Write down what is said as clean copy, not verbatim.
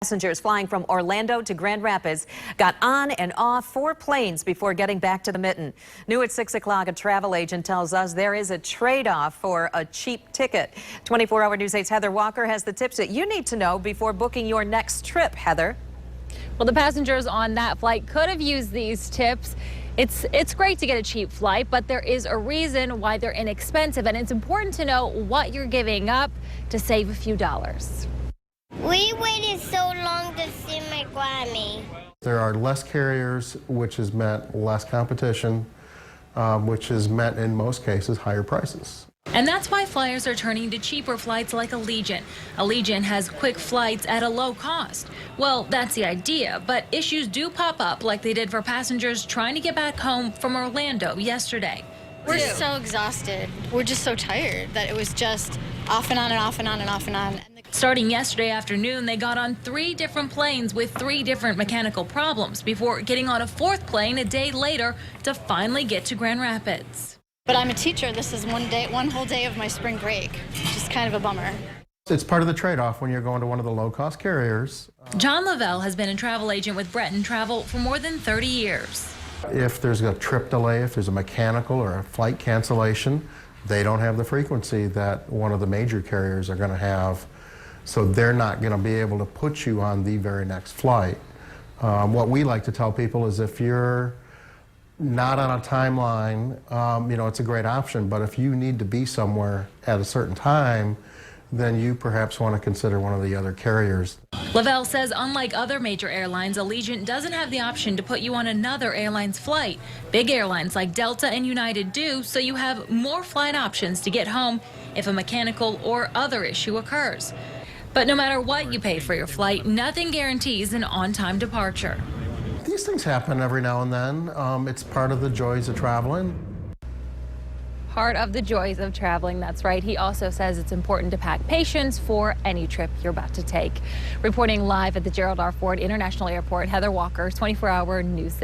Passengers flying from Orlando to Grand Rapids got on and off 4 planes before getting back to the Mitten. New at 6 o'clock, a travel agent tells us there is a trade-off for a cheap ticket. 24-hour News 8's Heather Walker has the tips that you need to know before booking your next trip. Heather. Well, the passengers on that flight could have used these tips. It's great to get a cheap flight, but there is a reason why they're inexpensive, and it's important to know what you're giving up to save a few dollars. We waited so long to see my Grammy. There are less carriers, which has meant less competition, which has meant in most cases higher prices. And that's why flyers are turning to cheaper flights like Allegiant. Allegiant has quick flights at a low cost. Well, that's the idea, but issues do pop up like they did for passengers trying to get back home from Orlando yesterday. We're so exhausted. We're just so tired that it was just off and on and off and on and off and on. Starting yesterday afternoon, they got on 3 different planes with 3 different mechanical problems before getting on a 4th plane a day later to finally get to Grand Rapids. But I'm a teacher. This is one whole day of my spring break, which is kind of a bummer. It's part of the trade-off when you're going to one of the low-cost carriers. John Lavelle has been a travel agent with Breton Travel for more than 30 years. If there's a trip delay, if there's a mechanical or a flight cancellation, they don't have the frequency that one of the major carriers are going to have. So they're not going to be able to put you on the very next flight. What we like to tell people is if you're not on a timeline, it's a great option. But if you need to be somewhere at a certain time, then you perhaps want to consider one of the other carriers. Lavelle says unlike other major airlines, Allegiant doesn't have the option to put you on another airline's flight. Big airlines like Delta and United do, so you have more flight options to get home if a mechanical or other issue occurs. But no matter what you pay for your flight, nothing guarantees an on-time departure. These things happen every now and then. It's part of the joys of traveling. Part of the joys of traveling, that's right. He also says it's important to pack patience for any trip you're about to take. Reporting live at the Gerald R. Ford International Airport, Heather Walker, 24-hour News.